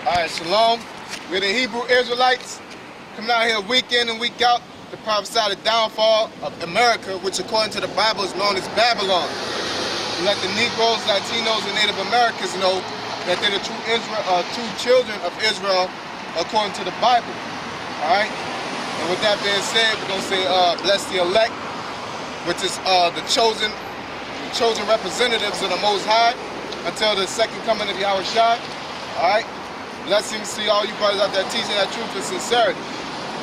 Alright, shalom. We're the Hebrew Israelites coming out here week in and week out to prophesy the downfall of America, which according to the Bible is known as Babylon. To let the Negroes, Latinos, and Native Americans know that they're the true children of Israel according to the Bible. Alright? And with that being said, we're going to say bless the elect, which is the chosen representatives of the Most High until the second coming of Yahushua. Alright? Blessings to all you brothers out there teaching that truth and sincerity.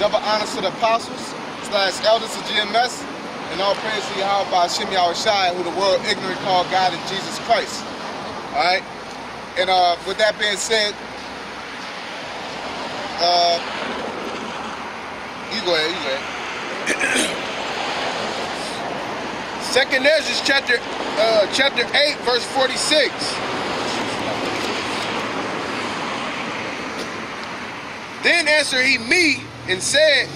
Double honors to the apostles / elders of GMS, and all praise to Yahweh by Hashem Yahushua, who the world ignorant called God and Jesus Christ. Alright? And with that being said, you go ahead. Second Ezra chapter 8, verse 46. Then answered he me and said,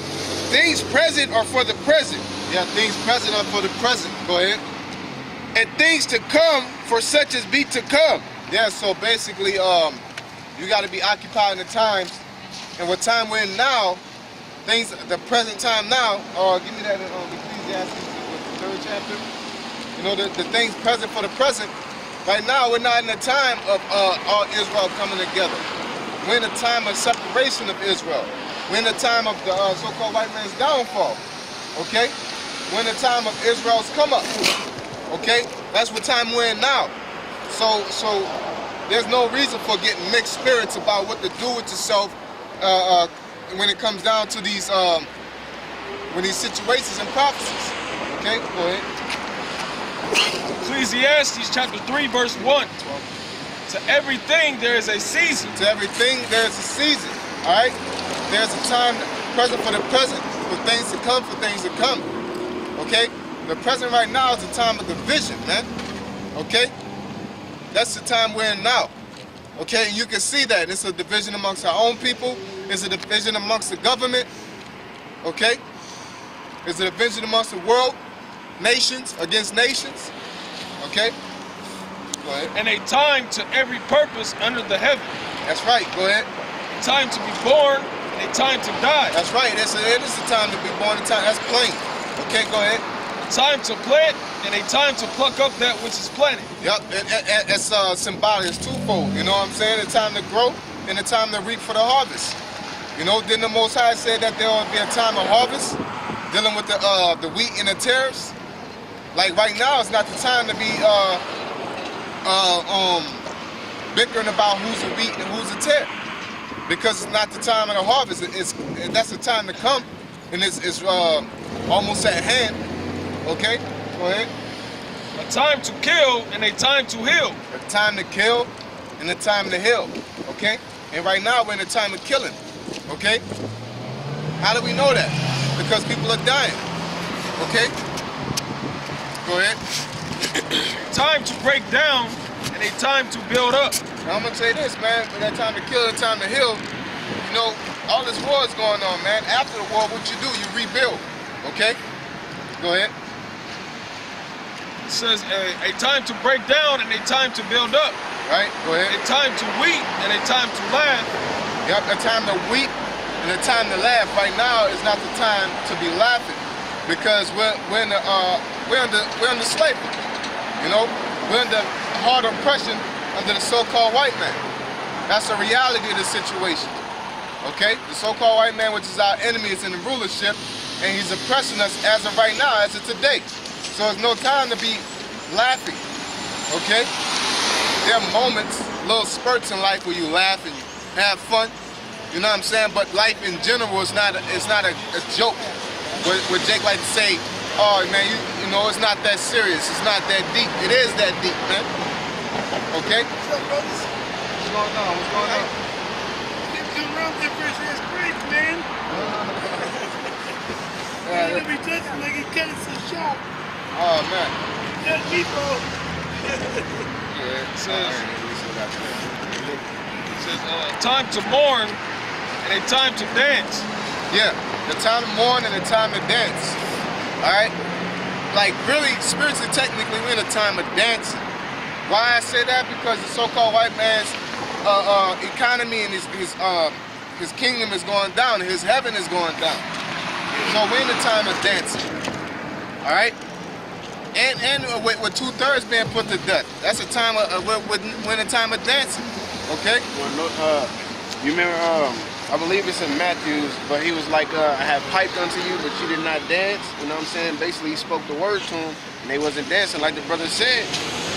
things present are for the present. Yeah, things present are for the present. Go ahead. And things to come for such as be to come. Yeah, so basically, you got to be occupied in the times. And what time we're in now, things, the present time now, give me that Ecclesiastes, the 3rd chapter. You know, the things present for the present. Right now, we're not in the time of all Israel coming together. We're in the time of separation of Israel. We're in the time of the so-called white man's downfall. Okay? We're in the time of Israel's come up. Okay? That's what time we're in now. So there's no reason for getting mixed spirits about what to do with yourself when it comes down to these situations and prophecies. Okay? Go ahead. Ecclesiastes chapter 3, verse 1. To everything there is a season. To everything there is a season. Alright? There's a time present for the present, for things to come, for things to come. Okay? The present right now is the time of division, man. Okay? That's the time we're in now. Okay? And you can see that. It's a division amongst our own people. It's a division amongst the government. Okay? It's a division amongst the world. Nations against nations. Okay? Go ahead. And a time to every purpose under the heaven. That's right. Go ahead. A time to be born and a time to die. That's right. It is a time to be born. A time. That's plain. Okay, go ahead. A time to plant and a time to pluck up that which is planted. Yep. It's symbolic. It's twofold. You know what I'm saying? A time to grow and a time to reap for the harvest. You know, didn't the Most High say that there will be a time of harvest dealing with the wheat and the tares? Like right now, it's not the time to be bickering about who's a wheat and who's a tare, because it's not the time of the harvest. That's the time to come, and it's almost at hand. Okay, go ahead. A time to kill and a time to heal. A time to kill and a time to heal. Okay, and right now we're in a time of killing. Okay, how do we know that? Because people are dying. Okay, go ahead. Time to break down and a time to build up. Now, I'm gonna say this, man. For that time to kill and time to heal, you know, all this war is going on, man. After the war, what you do, you rebuild. Okay? Go ahead. It says a time to break down and a time to build up. Right? Go ahead. A time to weep and a time to laugh. Yep, a time to weep and a time to laugh. Right now is not the time to be laughing, because we're under slavery. You know, we're under hard oppression under the so-called white man. That's the reality of the situation. Okay? The so-called white man, which is our enemy, is in the rulership, and he's oppressing us as of right now, as of today. So there's no time to be laughing. Okay? There are moments, little spurts in life where you laugh and you have fun. You know what I'm saying? But life in general is not a joke. Where Jake like to say, oh man, you know, it's not that serious. It's not that deep. It is that deep, man. Okay? What's up, brothers? What's going on? What's going on? Them around there first, that's great, man. You gotta be judging like he cut it so sharp. Oh man. Judge me, bro. Yeah, It says time to mourn and a time to dance. yeah, the time to mourn and the time to dance. Alright? Like really, spiritually, technically, we're in a time of dancing. Why I say that? Because the so-called white man's economy and his kingdom is going down. His heaven is going down. So we're in the time of dancing. All right. And with 2/3 being put to death, that's a time we're in a time of dancing. Okay. Well, you remember? I believe it's in Matthews, but he was like, I have piped unto you, but you did not dance. You know what I'm saying? Basically, he spoke the word to them, and they wasn't dancing. Like the brother said,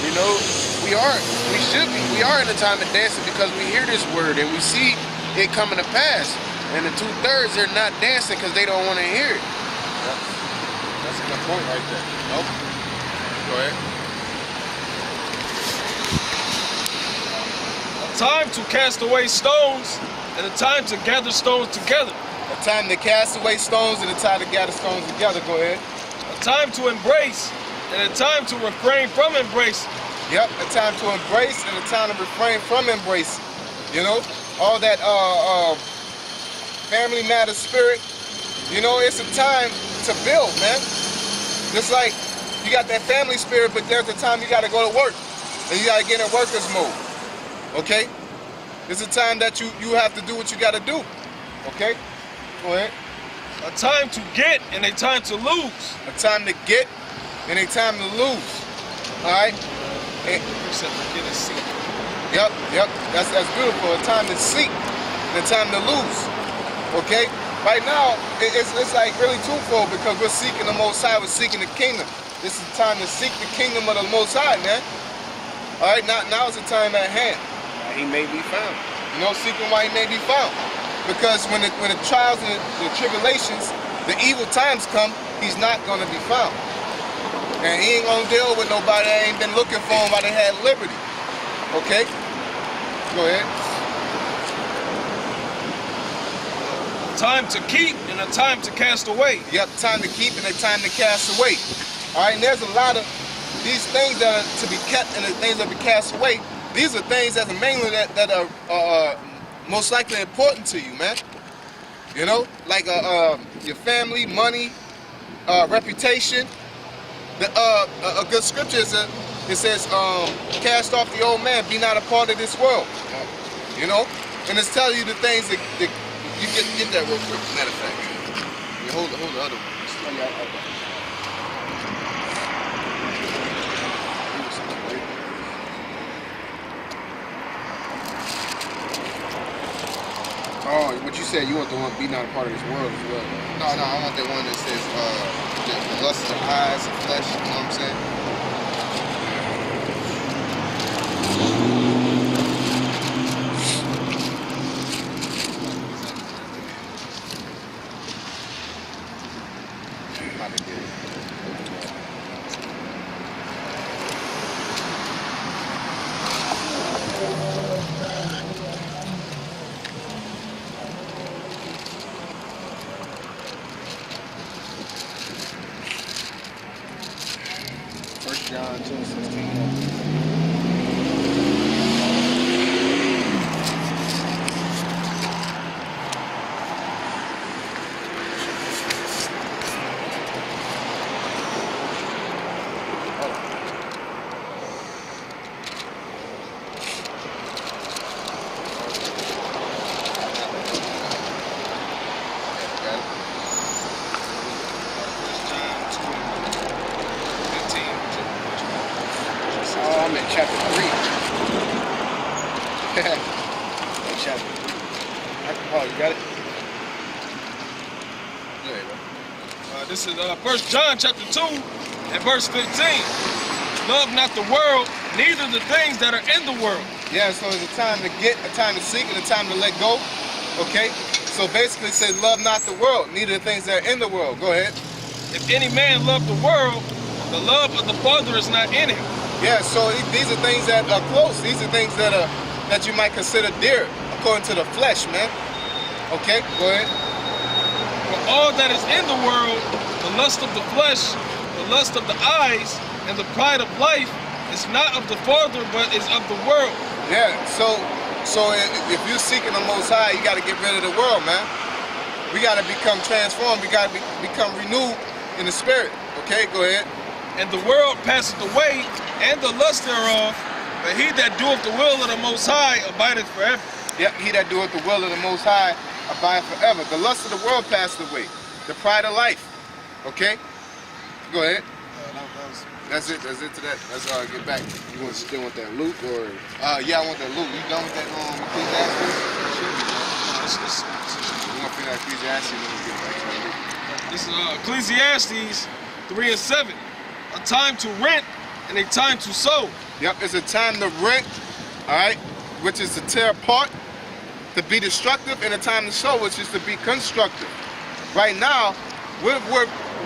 you know, we are in a time of dancing because we hear this word and we see it coming to pass. And the 2/3, they're not dancing because they don't want to hear it. That's a good point right there. Nope. Go ahead. A time to cast away stones and a time to gather stones together. A time to cast away stones and a time to gather stones together. Go ahead. A time to embrace and a time to refrain from embracing. Yep, a time to embrace and a time to refrain from embracing. You know, all that family matter spirit. You know, it's a time to build, man. Just like you got that family spirit, but there's a time you got to go to work and you got to get in workers mode. Okay? It's a time that you have to do what you got to do. Okay? Go ahead. A time to get and a time to lose. A time to get and a time to lose. All right? And, Except for get a seat. yep. That's beautiful. A time to seek and a time to lose. Okay? Right now, it's like really twofold because we're seeking the Most High. We're seeking the kingdom. This is the time to seek the kingdom of the Most High, man. All right? Now is the time at hand. He may be found. You know, seeking while he may be found. Because when the trials and the tribulations, the evil times come, he's not going to be found. And he ain't going to deal with nobody that ain't been looking for him while they had liberty. Okay? Go ahead. A time to keep and a time to cast away. Yep, time to keep and a time to cast away. All right, and there's a lot of these things that are to be kept and the things that be cast away. These are things that are mainly that are most likely important to you, man. You know, like your family, money, reputation. A good scripture is it says, "Cast off the old man, be not a part of this world." You know, and it's telling you the things that you get that real quick. Matter of fact, you hold the other one. Oh, what you said, you want the one be not a part of this world as well. No, I want the one that says the lust of eyes and flesh, you know what I'm saying? About to get it. John 2:16. I'm in chapter 3. Chapter 3. Oh, you got it? Yeah, This is 1 John chapter 2 and verse 15. Love not the world, neither the things that are in the world. Yeah, so it's a time to get, a time to seek, and a time to let go. Okay? So basically it says, love not the world, neither the things that are in the world. Go ahead. If any man love the world, the love of the Father is not in him. Yeah, so these are things that are close. These are things that you might consider dear, according to the flesh, man. Okay, go ahead. For all that is in the world, the lust of the flesh, the lust of the eyes, and the pride of life is not of the Father, but is of the world. Yeah, so if you're seeking the Most High, you got to get rid of the world, man. We got to become transformed. We got to become renewed in the spirit. Okay, go ahead. And the world passeth away, and the lust thereof, But he that doeth the will of the Most High abideth forever. Yep, he that doeth the will of the Most High abide forever. The lust of the world passed away. The pride of life. Okay? Go ahead. That's it to that. Let's get back. You want to still want that Luke or? Yeah, I want that Luke. You done with that Ecclesiastes? We're gonna finish Ecclesiastes and then we'll get back to that Luke. This is Ecclesiastes 3 and 7. A time to rent and a time to sow. Yep, it's a time to rent, all right, which is to tear apart, to be destructive, and a time to sow, which is to be constructive. Right now, we're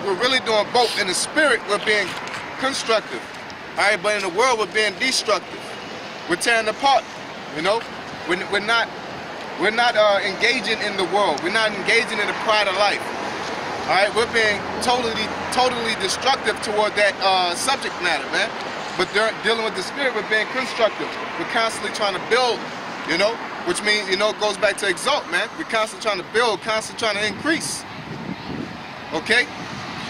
really doing both. In the spirit, we're being constructive, all right, but in the world, we're being destructive. We're tearing apart, you know. We're not engaging in the world. We're not engaging in the pride of life. All right, we're being totally destructive toward that subject matter, man. But dealing with the spirit, we're being constructive. We're constantly trying to build, you know, which means, you know, it goes back to exalt, man. We're constantly trying to build, constantly trying to increase. Okay?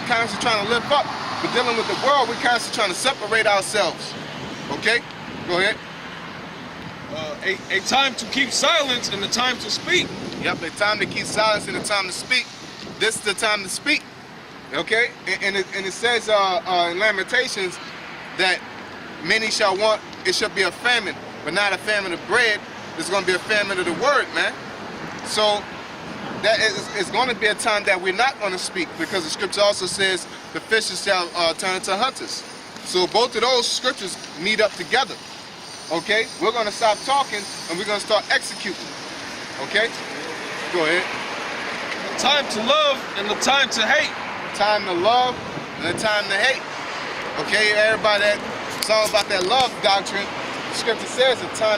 Constantly trying to lift up. But dealing with the world, we're constantly trying to separate ourselves. Okay? Go ahead. A time to keep silence and a time to speak. Yep, a time to keep silence and a time to speak. This is the time to speak. Okay? And it says in Lamentations that many shall want, it shall be a famine, but not a famine of bread. It's going to be a famine of the word, man. So that is going to be a time that we're not going to speak, because the scripture also says the fishes shall turn into hunters. So both of those scriptures meet up together. Okay? We're going to stop talking and we're going to start executing. Okay? Go ahead. The time to love and the time to hate. Time to love and the time to hate. Okay, everybody, it's all about that love doctrine. The scripture says a time